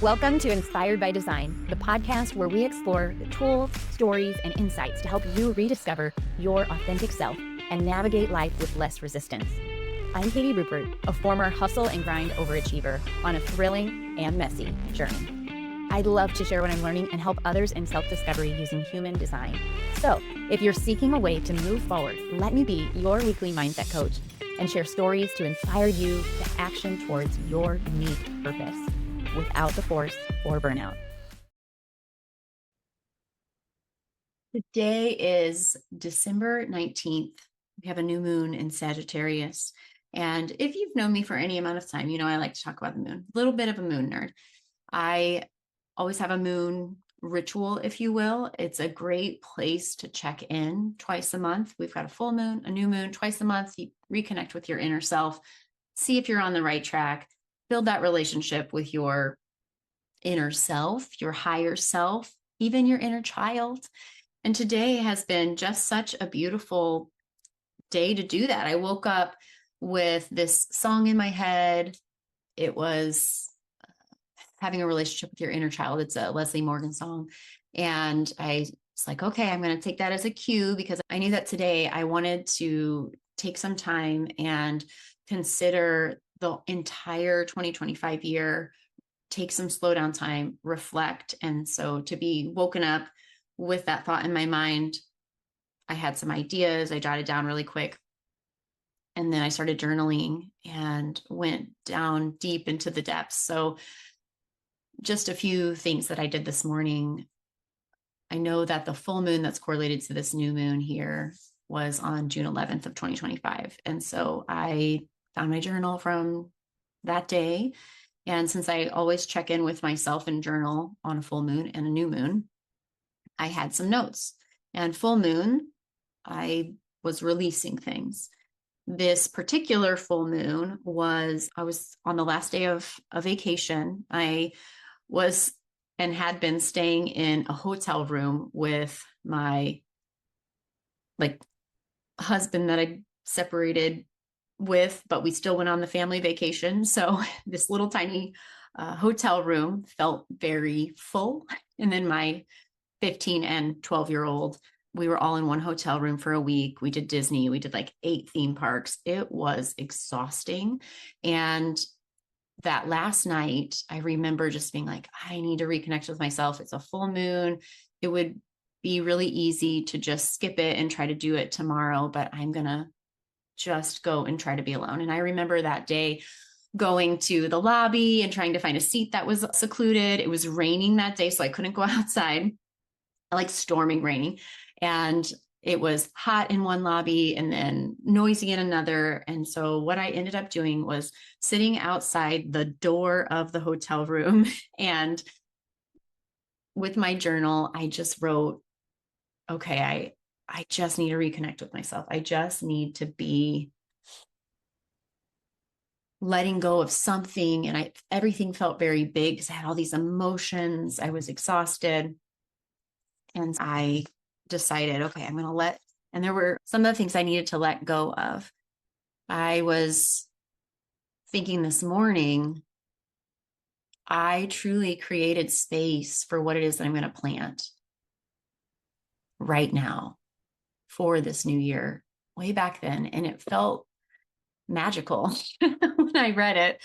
Welcome to Inspired by Design, the podcast where we explore the tools, stories, and insights to help you rediscover your authentic self and navigate life with less resistance. I'm Katie Rupert, a former hustle and grind overachiever on a thrilling and messy journey. I'd love to share what I'm learning and help others in self-discovery using human design. So, if you're seeking a way to move forward, let me be your weekly mindset coach and share stories to inspire you to action towards your unique purpose without the force or burnout. Today is December 19th. We have a new moon in Sagittarius. And if you've known me for any amount of time, you know I like to talk about the moon. A little bit of a moon nerd. I always have a moon ritual, if you will. It's a great place to check in twice a month. We've got a full moon, a new moon, twice a month. You reconnect with your inner self, see if you're on the right track, build that relationship with your inner self, your higher self, even your inner child. And today has been just such a beautiful day to do that. I woke up with this song in my head. It was having a relationship with your inner child. It's a Leslie Morgan song. And I was like, okay, I'm going to take that as a cue because I knew that today I wanted to take some time and consider the entire 2025 year, take some slow down time, reflect. And so to be woken up with that thought in my mind, I had some ideas. I jotted down really quick. And then I started journaling and went down deep into the depths. So just a few things that I did this morning. I know that the full moon that's correlated to this new moon here was on June 11th of 2025. And so I found my journal from that day. And since I always check in with myself and journal on a full moon and a new moon, I had some notes. And full moon, I was releasing things. This particular full moon I was on the last day of a vacation. I was and had been staying in a hotel room with my husband that I separated with, but we still went on the family vacation. So this little tiny hotel room felt very full. And then my 15 and 12-year-old, we were all in one hotel room for a week. We did Disney. We did like 8 theme parks. It was exhausting. And that last night, I remember just being like, I need to reconnect with myself. It's a full moon. It would be really easy to just skip it and try to do it tomorrow, but I'm going to just go and try to be alone. And I remember that day going to the lobby and trying to find a seat that was secluded. It was raining that day, so I couldn't go outside, like storming raining. And it was hot in one lobby and then noisy in another. And so what I ended up doing was sitting outside the door of the hotel room. And with my journal, I just wrote, okay, I just need to reconnect with myself. I just need to be letting go of something. And everything felt very big because I had all these emotions. I was exhausted. And I decided, okay, I'm going to and there were some of the things I needed to let go of. I was thinking this morning, I truly created space for what it is that I'm going to plant right now for this new year, way back then. And it felt magical when I read it.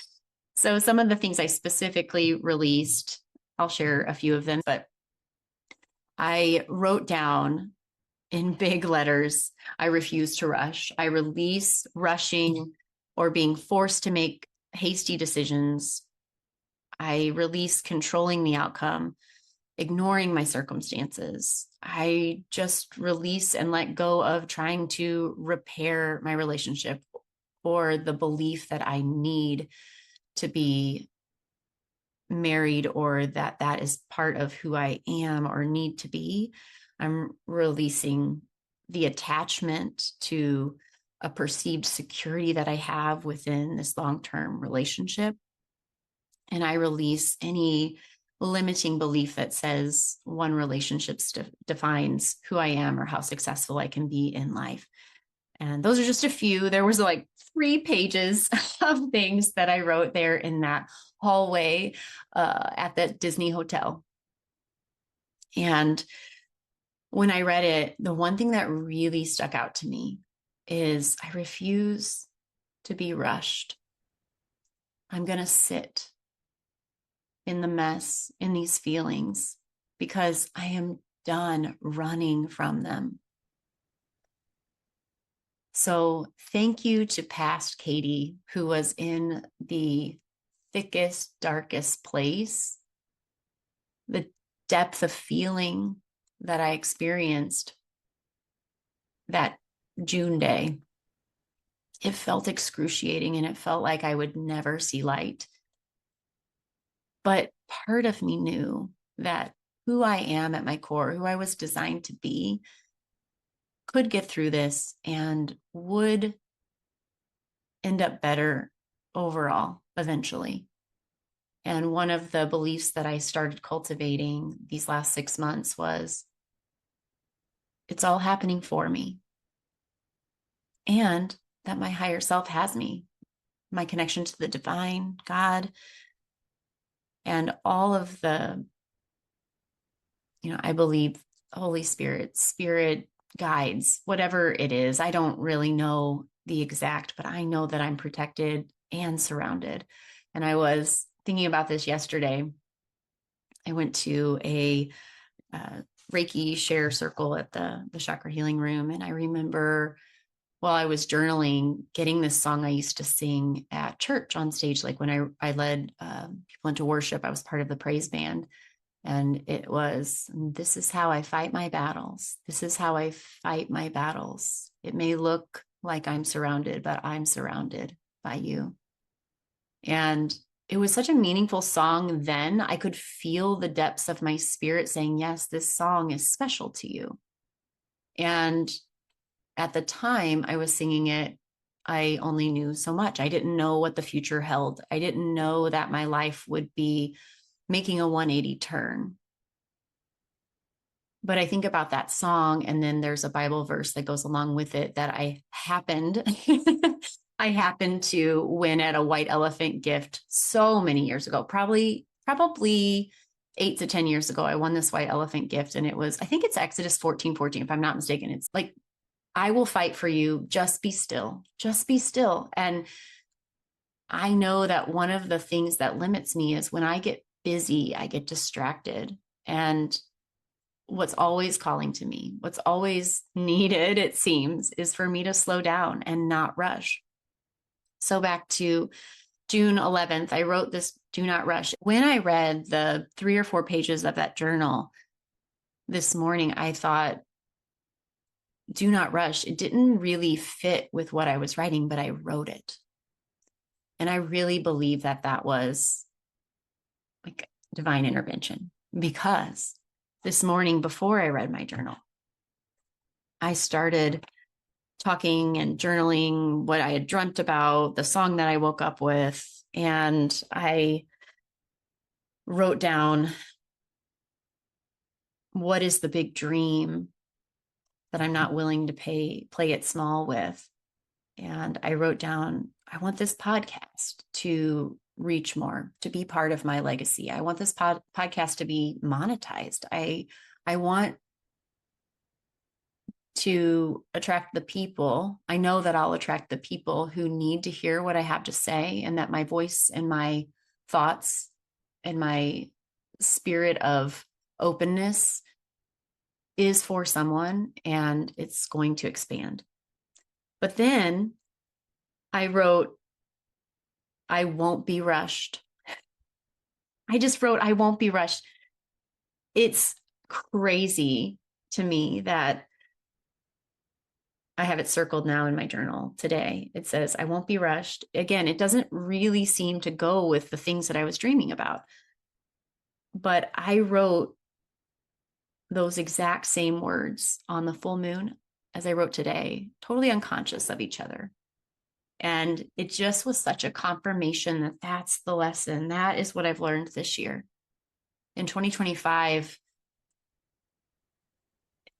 So some of the things I specifically released, I'll share a few of them, but I wrote down in big letters, I refuse to rush. I release rushing or being forced to make hasty decisions. I release controlling the outcome, ignoring my circumstances. I just release and let go of trying to repair my relationship or the belief that I need to be married or that is part of who I am or need to be. I'm releasing the attachment to a perceived security that I have within this long-term relationship. And I release any limiting belief that says one relationship defines who I am or how successful I can be in life. And those are just a few. There was like 3 pages of things that I wrote there in that hallway at the Disney hotel. And when I read it, the one thing that really stuck out to me is I refuse to be rushed. I'm going to sit in the mess, in these feelings, because I am done running from them. So thank you to past Katie, who was in the thickest, darkest place, the depth of feeling that I experienced that June day. It felt excruciating and it felt like I would never see light. But part of me knew that who I am at my core, who I was designed to be, could get through this and would end up better overall eventually. And one of the beliefs that I started cultivating these last 6 months was it's all happening for me. And that my higher self has me, my connection to the divine, God, and all of the, I believe Holy Spirit, spirit guides, whatever it is. I don't really know the exact, but I know that I'm protected and surrounded. And I was thinking about this yesterday. I went to a Reiki share circle at the chakra healing room. And I remember while I was journaling, getting this song I used to sing at church on stage. Like when I led people into worship, I was part of the praise band. And it was, this is how I fight my battles. This is how I fight my battles. It may look like I'm surrounded, but I'm surrounded by you. And it was such a meaningful song then. I could feel the depths of my spirit saying, yes, this song is special to you. And at the time I was singing it, I only knew so much. I didn't know what the future held. I didn't know that my life would be making a 180 turn. But I think about that song, and then there's a Bible verse that goes along with it that I happened to win at a white elephant gift so many years ago, probably 8 to 10 years ago. I won this white elephant gift, and it was, I think it's Exodus 14:14, if I'm not mistaken. It's like, I will fight for you. Just be still. Just be still. And I know that one of the things that limits me is when I get busy, I get distracted. And what's always calling to me, what's always needed, it seems, is for me to slow down and not rush. So back to June 11th, I wrote this do not rush. When I read the 3 or 4 pages of that journal this morning, I thought, do not rush. It didn't really fit with what I was writing, but I wrote it. And I really believe that that was like divine intervention, because this morning before I read my journal, I started talking and journaling what I had dreamt about, the song that I woke up with, and I wrote down, what is the big dream that I'm not willing to play it small with? And I wrote down, I want this podcast to reach more, to be part of my legacy. I want this podcast to be monetized. I want to attract the people. I know that I'll attract the people who need to hear what I have to say, and that my voice and my thoughts and my spirit of openness is for someone, and it's going to expand. But then I wrote, I won't be rushed. I just wrote, I won't be rushed. It's crazy to me that I have it circled now in my journal today. It says, I won't be rushed. Again, it doesn't really seem to go with the things that I was dreaming about. But I wrote those exact same words on the full moon as I wrote today, totally unconscious of each other. And it just was such a confirmation that that's the lesson. That is what I've learned this year. In 2025,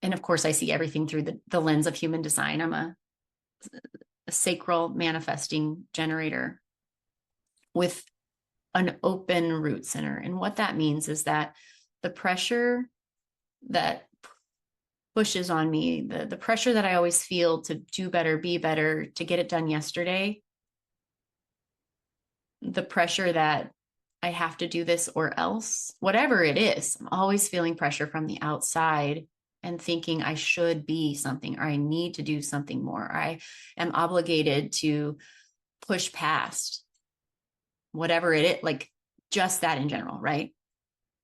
and of course, I see everything through the lens of human design. I'm a sacral manifesting generator with an open root center. And what that means is that the pressure that pushes on me, the pressure that I always feel to do better, be better, to get it done yesterday, the pressure that I have to do this or else, whatever it is, I'm always feeling pressure from the outside and thinking I should be something, or I need to do something more. Or I am obligated to push past whatever it is, like just that in general, right?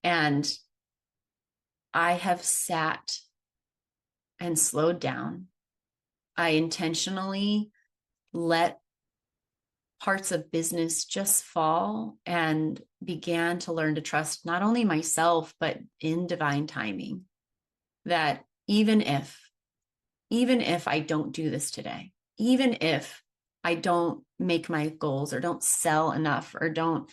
And I have sat and slowed down. I intentionally let parts of business just fall and began to learn to trust not only myself, but in divine timing. That even if I don't do this today, even if I don't make my goals or don't sell enough or don't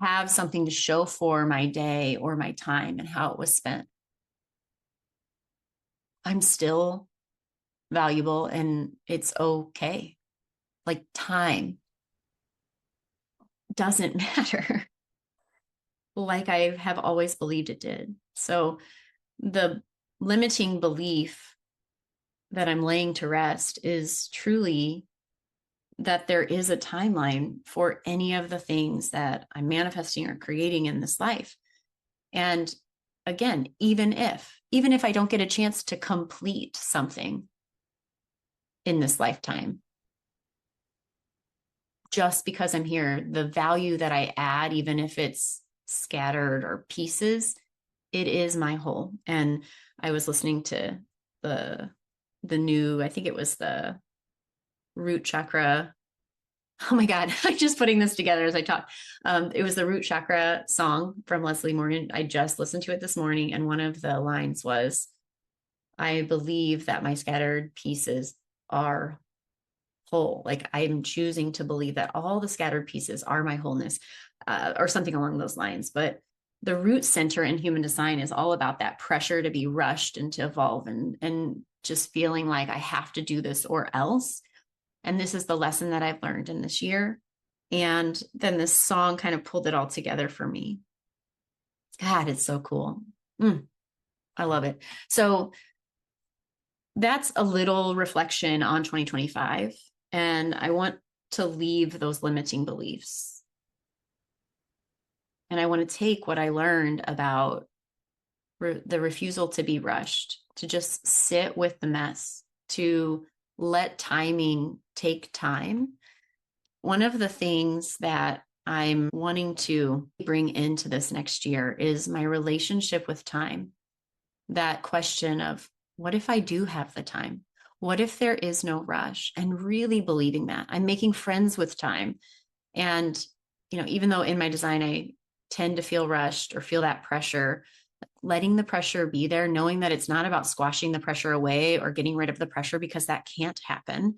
have something to show for my day or my time and how it was spent, I'm still valuable and it's okay. Like time doesn't matter like I have always believed it did. So the limiting belief that I'm laying to rest is truly that there is a timeline for any of the things that I'm manifesting or creating in this life. And again, even if I don't get a chance to complete something in this lifetime, just because I'm here, the value that I add, even if it's scattered or pieces, it is my whole. And I was listening to the new, I think it was the root chakra. Oh my God, I'm just putting this together as I talk. It was the root chakra song from Leslie Morgan. I just listened to it this morning, and one of the lines was, I believe that my scattered pieces are whole. Like I'm choosing to believe that all the scattered pieces are my wholeness, or something along those lines. But the root center in human design is all about that pressure to be rushed and to evolve and just feeling like I have to do this or else. And this is the lesson that I've learned in this year. And then this song kind of pulled it all together for me. God, it's so cool. I love it. So that's a little reflection on 2025. And I want to leave those limiting beliefs. And I want to take what I learned about the refusal to be rushed, to just sit with the mess, to let timing take time. One of the things that I'm wanting to bring into this next year is my relationship with time. That question of, what if I do have the time? What if there is no rush? And really believing that I'm making friends with time. And, even though in my design, I tend to feel rushed or feel that pressure, letting the pressure be there, knowing that it's not about squashing the pressure away or getting rid of the pressure, because that can't happen.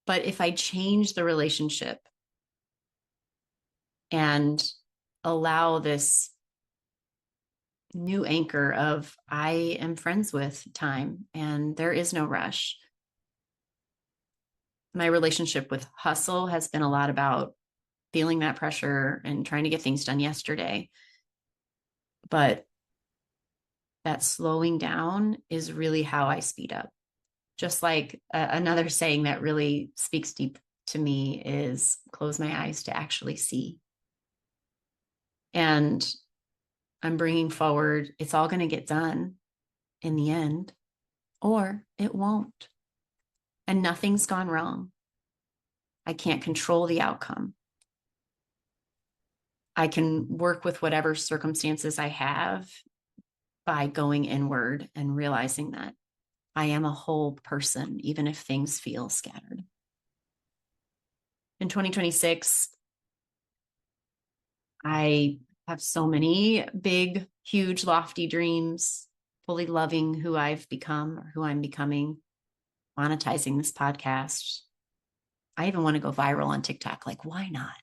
But if I change the relationship and allow this new anchor of, I am friends with time and there is no rush. My relationship with hustle has been a lot about feeling that pressure and trying to get things done yesterday. But that slowing down is really how I speed up. Just like another saying that really speaks deep to me is, close my eyes to actually see. And I'm bringing forward, it's all going to get done in the end, or it won't. And nothing's gone wrong. I can't control the outcome. I can work with whatever circumstances I have by going inward and realizing that I am a whole person, even if things feel scattered. In 2026, I have so many big, huge, lofty dreams, fully loving who I've become or who I'm becoming, monetizing this podcast. I even want to go viral on TikTok. Like, why not?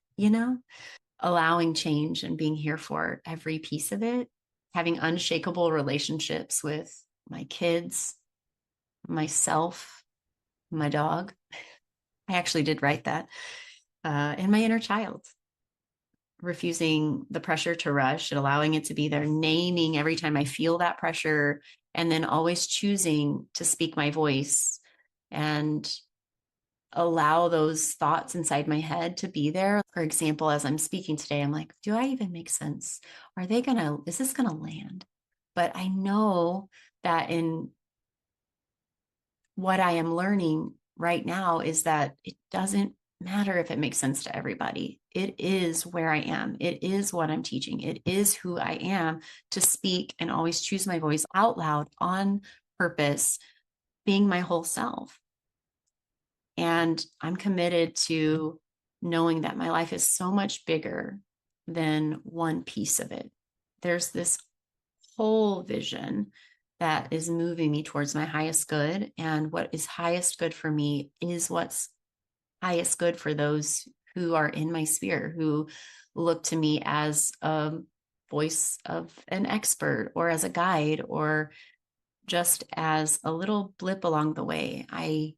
Allowing change and being here for every piece of it, having unshakable relationships with my kids, myself, my dog. I actually did write that, and my inner child. refusing the pressure to rush and allowing it to be there, naming every time I feel that pressure, and then always choosing to speak my voice and allow those thoughts inside my head to be there. For example, as I'm speaking today, I'm like, do I even make sense? Is this gonna land? But I know that in what I am learning right now is that it doesn't matter if it makes sense to everybody. It is where I am. It is what I'm teaching. It is who I am to speak and always choose my voice out loud on purpose, being my whole self. And I'm committed to knowing that my life is so much bigger than one piece of it. There's this whole vision that is moving me towards my highest good. And what is highest good for me is what's highest good for those who are in my sphere, who look to me as a voice of an expert or as a guide or just as a little blip along the way. I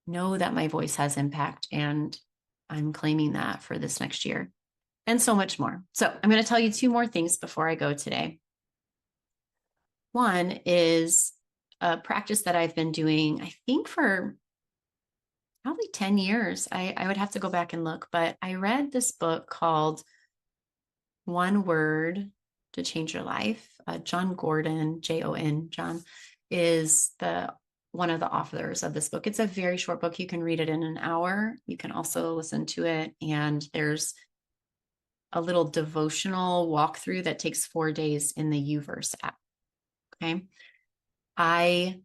know that my voice has impact, and I'm claiming that for this next year and so much more. So I'm going to tell you two more things before I go today. One is a practice that I've been doing, I think, for probably 10 years. I would have to go back and look, but I read this book called One Word to Change Your Life. John Gordon, Jon, John, is one of the authors of this book. It's a very short book. You can read it in an hour. You can also listen to it. And there's a little devotional walkthrough that takes 4 days in the YouVerse app. Okay. I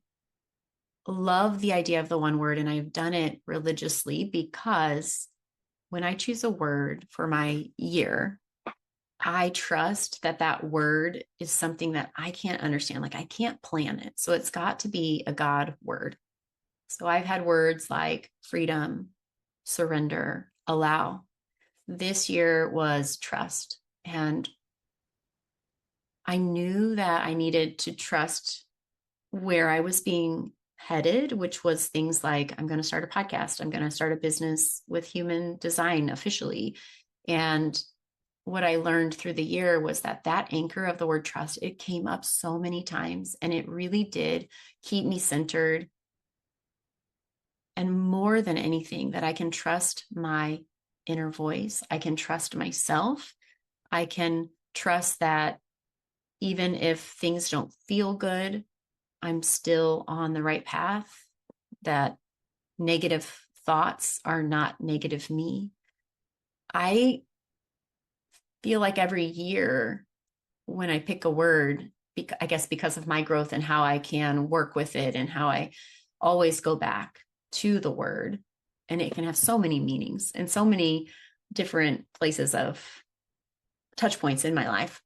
love the idea of the one word, and I've done it religiously because when I choose a word for my year, I trust that that word is something that I can't understand. Like I can't plan it. So it's got to be a God word. So I've had words like freedom, surrender, allow. This year was trust. And I knew that I needed to trust where I was being headed, which was things like, I'm going to start a podcast. I'm going to start a business with human design officially. And what I learned through the year was that anchor of the word trust, it came up so many times, and it really did keep me centered. And more than anything, that I can trust my inner voice. I can trust myself. I can trust that even if things don't feel good, I'm still on the right path, that negative thoughts are not negative me. I feel like every year when I pick a word, I guess because of my growth and how I can work with it and how I always go back to the word, and it can have so many meanings and so many different places of touch points in my life.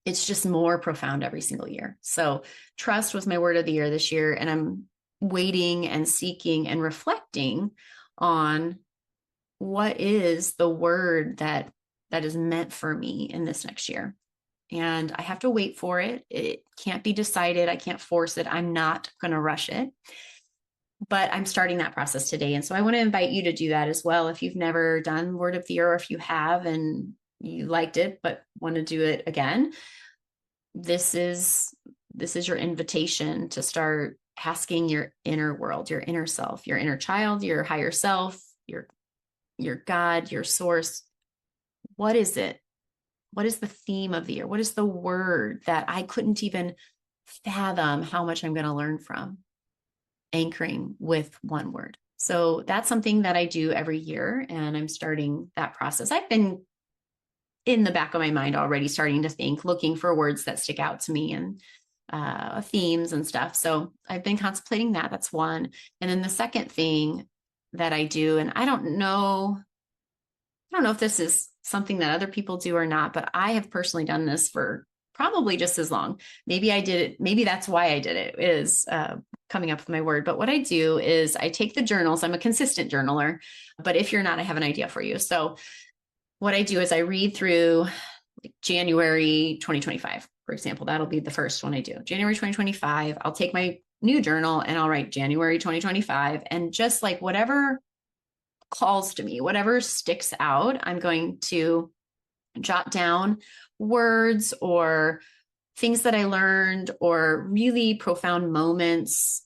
It's just more profound every single year. So trust was my word of the year this year. And I'm waiting and seeking and reflecting on what is the word that is meant for me in this next year. And I have to wait for it. It can't be decided. I can't force it. I'm not going to rush it. But I'm starting that process today. And so I want to invite you to do that as well. If you've never done word of the year, or if you have and you liked it but want to do it again, this is your invitation to start asking your inner world, your inner self, your inner child, your higher self, your God, your source. What is it? What is the theme of the year? What is the word that I couldn't even fathom how much I'm going to learn from? Anchoring with one word. So that's something that I do every year, and I'm starting that process. I've been in the back of my mind already starting to think, looking for words that stick out to me and themes and stuff. So I've been contemplating that. That's one. And then the second thing that I do, and I don't know if this is something that other people do or not, but I have personally done this for probably just as long. Maybe I did it. Maybe that's why I did it, is coming up with my word. But what I do is I take the journals. I'm a consistent journaler, but if you're not, I have an idea for you. So what I do is I read through like January 2025, for example. That'll be the first one I do. January 2025, I'll take my new journal and I'll write January 2025. And just like whatever calls to me, whatever sticks out, I'm going to jot down words or things that I learned or really profound moments.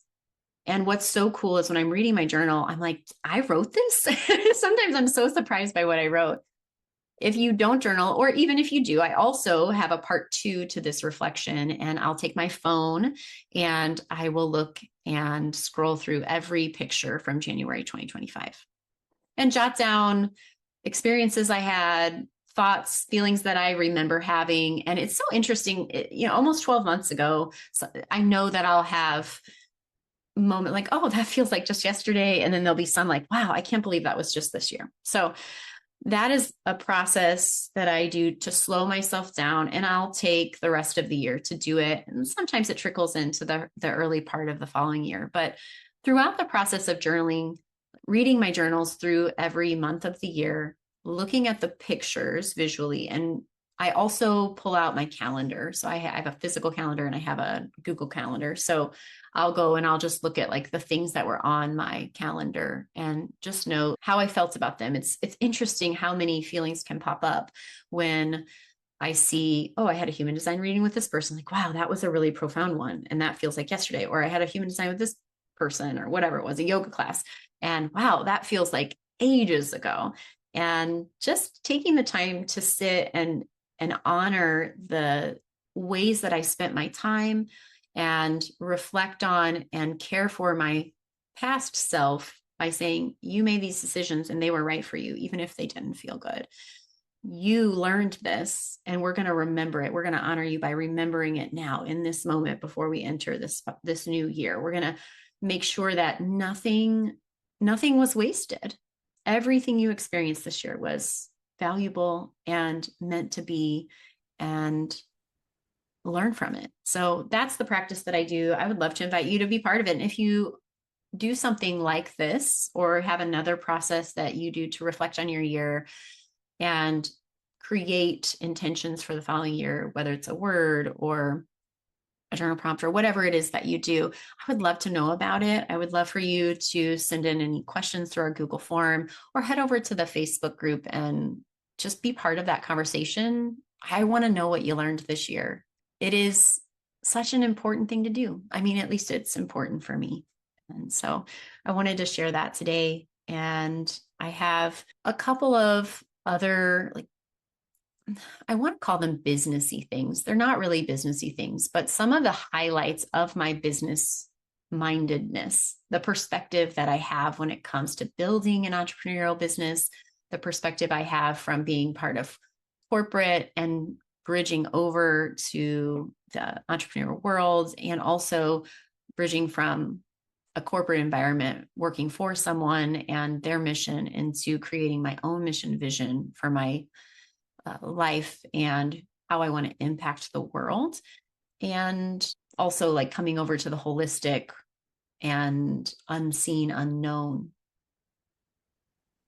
And what's so cool is when I'm reading my journal, I'm like, I wrote this. Sometimes I'm so surprised by what I wrote. If you don't journal, or even if you do, I also have a part 2 to this reflection, and I'll take my phone and I will look and scroll through every picture from January 2025 and jot down experiences I had, thoughts, feelings that I remember having. And it's so interesting, almost 12 months ago, so I know that I'll have a moment like, oh, that feels like just yesterday. And then there'll be some like, wow, I can't believe that was just this year. So that is a process that I do to slow myself down, and I'll take the rest of the year to do it. And sometimes it trickles into the early part of the following year. But throughout the process of journaling, reading my journals through every month of the year, looking at the pictures visually, and I also pull out my calendar. So I have a physical calendar and I have a Google calendar. So I'll go and I'll just look at like the things that were on my calendar and just know how I felt about them. It's interesting how many feelings can pop up when I see, oh, I had a human design reading with this person. Like, wow, that was a really profound one. And that feels like yesterday. Or I had a human design with this person or whatever it was, a yoga class. And wow, that feels like ages ago. And just taking the time to sit and honor the ways that I spent my time and reflect on and care for my past self by saying, you made these decisions and they were right for you, even if they didn't feel good. You learned this and we're going to remember it. We're going to honor you by remembering it now in this moment before we enter this new year. We're going to make sure that nothing was wasted. Everything you experienced this year was valuable and meant to be, and learn from it. So that's the practice that I do. I would love to invite you to be part of it. And if you do something like this or have another process that you do to reflect on your year and create intentions for the following year, whether it's a word or a journal prompt or whatever it is that you do, I would love to know about it. I would love for you to send in any questions through our Google form or head over to the Facebook group and just be part of that conversation. I want to know what you learned this year. It is such an important thing to do. I mean, at least it's important for me. And so I wanted to share that today. And I have a couple of other, like, I want to call them businessy things. They're not really businessy things, but some of the highlights of my business mindedness, the perspective that I have when it comes to building an entrepreneurial business, the perspective I have from being part of corporate and bridging over to the entrepreneur world, and also bridging from a corporate environment, working for someone and their mission into creating my own mission vision for my life and how I want to impact the world. And also like coming over to the holistic and unseen, unknown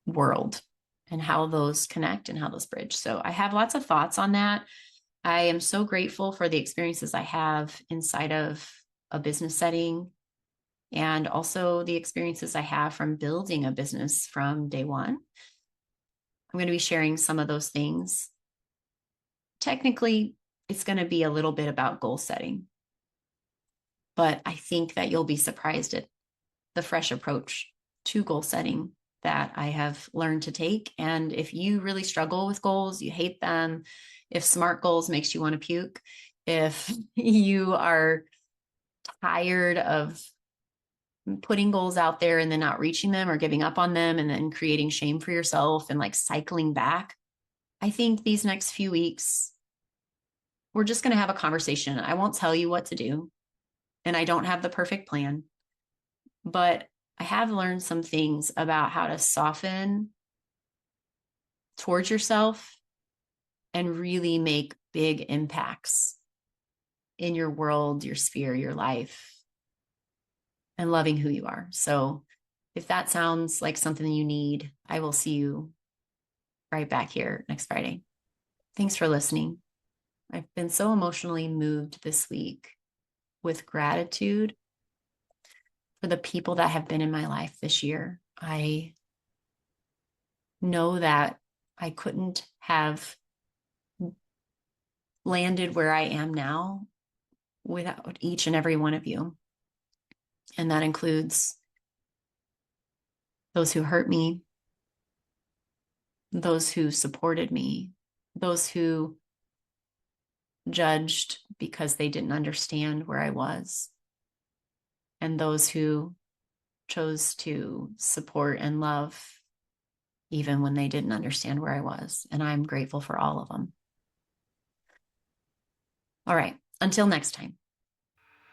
world and how those connect and how those bridge. So I have lots of thoughts on that. I am so grateful for the experiences I have inside of a business setting, and also the experiences I have from building a business from day one. I'm going to be sharing some of those things. Technically, it's going to be a little bit about goal setting, but I think that you'll be surprised at the fresh approach to goal setting that I have learned to take. And if you really struggle with goals, you hate them, if SMART goals makes you want to puke, if you are tired of putting goals out there and then not reaching them or giving up on them and then creating shame for yourself and like cycling back, I think these next few weeks, we're just going to have a conversation. I won't tell you what to do, and I don't have the perfect plan, but I have learned some things about how to soften towards yourself and really make big impacts in your world, your sphere, your life, and loving who you are. So if that sounds like something you need, I will see you right back here next Friday. Thanks for listening. I've been so emotionally moved this week with gratitude for the people that have been in my life this year. I know that I couldn't have landed where I am now without each and every one of you. And that includes those who hurt me, those who supported me, those who judged because they didn't understand where I was, and those who chose to support and love even when they didn't understand where I was. And I'm grateful for all of them. All right, until next time.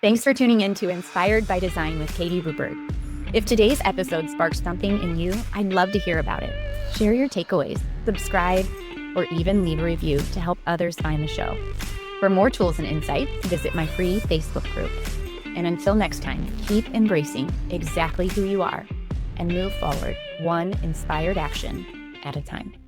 Thanks for tuning in to Inspired by Design with Katie Rupert. If today's episode sparked something in you, I'd love to hear about it. Share your takeaways, subscribe, or even leave a review to help others find the show. For more tools and insights, visit my free Facebook group. And until next time, keep embracing exactly who you are and move forward one inspired action at a time.